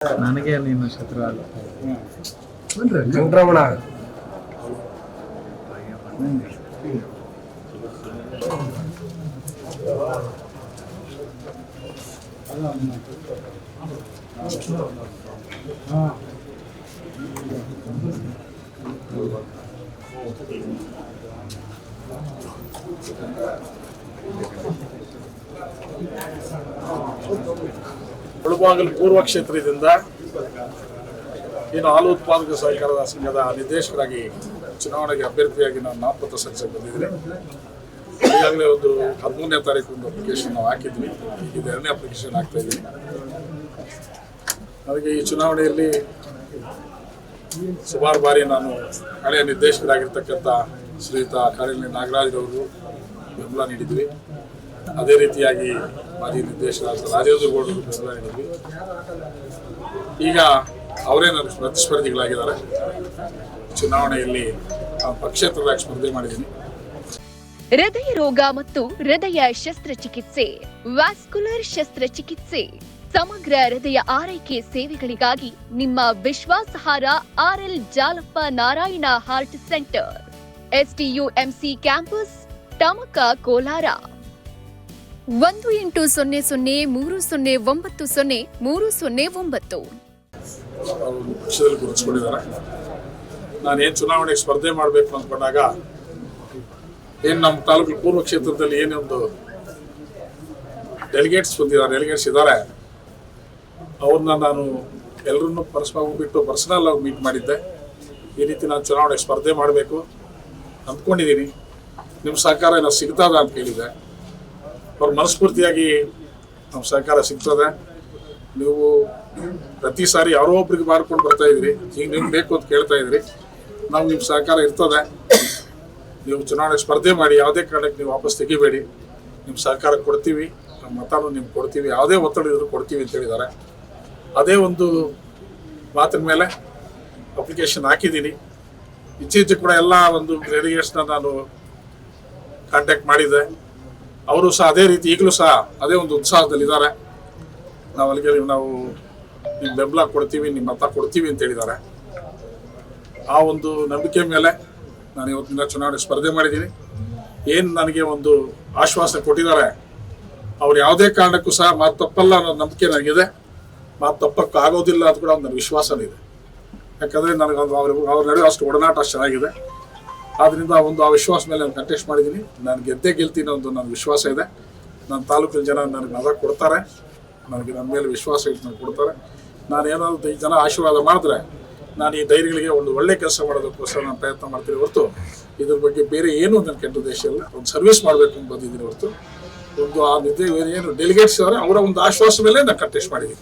ನನಗೆ ನೀನು ಶತ್ರು ಅಲ್ಲ. ವೆಂಕಟರಮಣ ಮುಳಬಾಗಿಲು ಪೂರ್ವ ಕ್ಷೇತ್ರದಿಂದ ಏನು ಹಾಲು ಉತ್ಪಾದಕ ಸಹಕಾರ ಸಂಘದ ನಿರ್ದೇಶಕರಾಗಿ ಚುನಾವಣೆಗೆ ಅಭ್ಯರ್ಥಿಯಾಗಿ ನಾನು ನಾಮಪತ್ರ ಸಲ್ಲಿಸಕ್ಕೆ ಬಂದಿದ್ದೀನಿ. ಈಗಾಗಲೇ ಒಂದು 13ನೇ ತಾರೀಕು ಒಂದು ಅಪ್ಲಿಕೇಶನ್ ನಾವು ಹಾಕಿದ್ವಿ. ಇದು 2ನೇ ಅಪ್ಲಿಕೇಶನ್ ಹಾಕ್ತಾ ಇದ್ದೀನಿ. ನನಗೆ ಈ ಚುನಾವಣೆಯಲ್ಲಿ ಸುಮಾರು ಬಾರಿ ನಾನು ಹಳೆಯ ನಿರ್ದೇಶಕರಾಗಿರ್ತಕ್ಕಂಥ ಶ್ರೀಯುತ ಕಾಳಿಂದಿ ನಾಗರಾಜ್ರವರು ಬೆಂಬಲ ನೀಡಿದ್ವಿ. ಅದೇ ರೀತಿಯಾಗಿ ಮಾಜಿ ನಿರ್ದೇಶಕರಾದ ರಾಜೇಂದ್ರ ಗೌಡರು ಬೆಂಬಲ ನೀಡಿದ್ವಿ. ಈಗ ಅವರೇ ನನ್ನ ಪ್ರತಿಸ್ಪರ್ಧಿಗಳಾಗಿದ್ದಾರೆ. ಚುನಾವಣೆಯಲ್ಲಿ ನಾನು ಪಕ್ಷೇತರರಾಗಿ ಸ್ಪರ್ಧೆ ಮಾಡಿದ್ದೀನಿ. ಹೃದಯ ರೋಗ ಮತ್ತು ಹೃದಯ ಶಸ್ತ್ರಚಿಕಿತ್ಸೆ, ವ್ಯಾಸ್ಕ್ಯುಲರ್ ಶಸ್ತ್ರಚಿಕಿತ್ಸೆ, ಸಮಗ್ರ ಹೃದಯ ಆರೈಕೆ ಸೇವೆಗಳಿಗಾಗಿ ನಿಮ್ಮ ವಿಶ್ವಾಸಾರ್ಹ RL Jalappa Narayana heart centre, STUMC campus, Tamaka, Kolar. 180030090309. ಅವರು ಪಕ್ಷದಲ್ಲಿ ಗುರುತಿಸ್ಕೊಂಡಿದ್ದಾರೆ. ನಾನೇನು ಚುನಾವಣೆಗೆ ಸ್ಪರ್ಧೆ ಮಾಡಬೇಕು ಅಂದ್ಕೊಂಡಾಗ ಏನು ನಮ್ಮ ತಾಲೂಕು ಪೂರ್ವ ಕ್ಷೇತ್ರದಲ್ಲಿ ಏನೊಂದು ಡೆಲಿಗೇಟ್ಸ್ ಇದ್ದಾರೆ, ಅವ್ರನ್ನ ನಾನು ಎಲ್ಲರನ್ನೂ ಬಿಟ್ಟು ಪರ್ಸನಲ್ ಆಗಿ ಮೀಟ್ ಮಾಡಿದ್ದೆ. ಈ ರೀತಿ ನಾನು ಚುನಾವಣೆಗೆ ಸ್ಪರ್ಧೆ ಮಾಡಬೇಕು ಅಂದ್ಕೊಂಡಿದ್ದೀನಿ, ನಿಮ್ಮ ಸಹಕಾರ ಏನೋ ಸಿಗ್ತದ ಅಂತ ಕೇಳಿದ್ದೆ. ಅವ್ರ ಮನಸ್ಫೂರ್ತಿಯಾಗಿ ನಮ್ಮ ಸಹಕಾರ ಸಿಗ್ತದೆ. ನೀವು ಪ್ರತಿ ಸಾರಿ ಯಾರೋ ಒಬ್ರಿಗೆ ಮಾರ್ಕೊಂಡು ಬರ್ತಾ ಇದ್ರಿ, ಈಗ ನಿಮ್ಗೆ ಬೇಕು ಅಂತ ಕೇಳ್ತಾ ಇದ್ರಿ. ನಾವು ನಿಮ್ಮ ಸಹಕಾರ ಇರ್ತದೆ. ನೀವು ಚುನಾವಣೆ ಸ್ಪರ್ಧೆ ಮಾಡಿ, ಯಾವುದೇ ಕಾರಣಕ್ಕೆ ನೀವು ವಾಪಸ್ ತೆಗಿಬೇಡಿ, ನಿಮ್ಮ ಸಹಕಾರ ಕೊಡ್ತೀವಿ, ನಮ್ಮ ಮತನೂ ನಿಮ್ಗೆ ಕೊಡ್ತೀವಿ, ಯಾವುದೇ ಒತ್ತಡ ಇದ್ರೂ ಕೊಡ್ತೀವಿ ಅಂತ ಹೇಳಿದ್ದಾರೆ. ಅದೇ ಒಂದು ಮಾತಿನ ಮೇಲೆ ಅಪ್ಲಿಕೇಶನ್ ಹಾಕಿದ್ದೀನಿ. ಇತ್ತೀಚೆಗೆ ಕೂಡ ಎಲ್ಲ ಒಂದು ಡೆಲಿಗೇಟ್ಸ್ನ ನಾನು ಕಾಂಟ್ಯಾಕ್ಟ್ ಮಾಡಿದ್ದೆ. ಅವರು ಸಹ ಅದೇ ರೀತಿ ಈಗಲೂ ಸಹ ಅದೇ ಒಂದು ಉತ್ಸಾಹದಲ್ಲಿದ್ದಾರೆ. ನಾವು ನಿಮ್ಮ ಬೆಂಬಲ ಕೊಡ್ತೀವಿ, ನಿಮ್ಮ ಮತ ಕೊಡ್ತೀವಿ ಅಂತ ಹೇಳಿದ್ದಾರೆ. ಆ ಒಂದು ನಂಬಿಕೆ ಮೇಲೆ ನಾನು ಇವತ್ತಿನ ಚುನಾವಣೆ ಸ್ಪರ್ಧೆ ಮಾಡಿದ್ದೀನಿ. ಏನು ನನಗೆ ಒಂದು ಆಶ್ವಾಸ ಕೊಟ್ಟಿದ್ದಾರೆ, ಅವ್ರು ಯಾವುದೇ ಕಾರಣಕ್ಕೂ ಸಹ ಮಾತು ತಪ್ಪಲ್ಲ ಅನ್ನೋ ನಂಬಿಕೆ ನನಗಿದೆ. ಮಾತು ತಪ್ಪಕ್ಕೆ ಆಗೋದಿಲ್ಲ ಅಂತ ಕೂಡ ಒಂದು ವಿಶ್ವಾಸನೇ ಇದೆ. ಯಾಕಂದರೆ ನನಗೆ ಅವ್ರ ನಡುವೆ ಅಷ್ಟು ಒಡನಾಟ ಅಷ್ಟು ಚೆನ್ನಾಗಿದೆ. ಆದ್ದರಿಂದ ಒಂದು ಆ ವಿಶ್ವಾಸ ಮೇಲೆ ನಾನು ಕಂಟೆಸ್ಟ್ ಮಾಡಿದ್ದೀನಿ. ನಾನು ಗೆಲ್ತೀನಿ ಒಂದು ನನ್ನ ವಿಶ್ವಾಸ ಇದೆ. ನನ್ನ ತಾಲೂಕಿನ ಜನ ನನಗೆ ಮತ ಕೊಡ್ತಾರೆ, ನನಗೆ ನನ್ನ ಮೇಲೆ ವಿಶ್ವಾಸ ಇಟ್ಟು ನನಗೆ ಕೊಡ್ತಾರೆ. ನಾನು ಏನಾದರೂ ಜನ ಆಶೀರ್ವಾದ ಮಾಡಿದ್ರೆ ನಾನು ಈ ಧೈರ್ಯಗಳಿಗೆ ಒಂದು ಒಳ್ಳೆ ಕೆಲಸ ಮಾಡೋದಕ್ಕೋಸ್ಕರ ನಾನು ಪ್ರಯತ್ನ ಮಾಡ್ತೀನಿ ಹೊರತು ಇದ್ರ ಬಗ್ಗೆ ಬೇರೆ ಏನೂ ನನ್ನ ಕೆಟ್ಟ ಉದ್ದೇಶ ಇಲ್ಲ. ಒಂದು ಸರ್ವಿಸ್ ಮಾಡಬೇಕು ಅಂತ ಬಂದಿದ್ದೀನಿ ಹೊರತು ಒಂದು ಆ ಏನು ಡೆಲಿಗೇಟ್ಸ್ ಅವರ ಒಂದು ಆಶ್ವಾಸ ಮೇಲೆ ನಾನು ಕಂಟೆಸ್ಟ್ ಮಾಡಿದ್ದೀನಿ.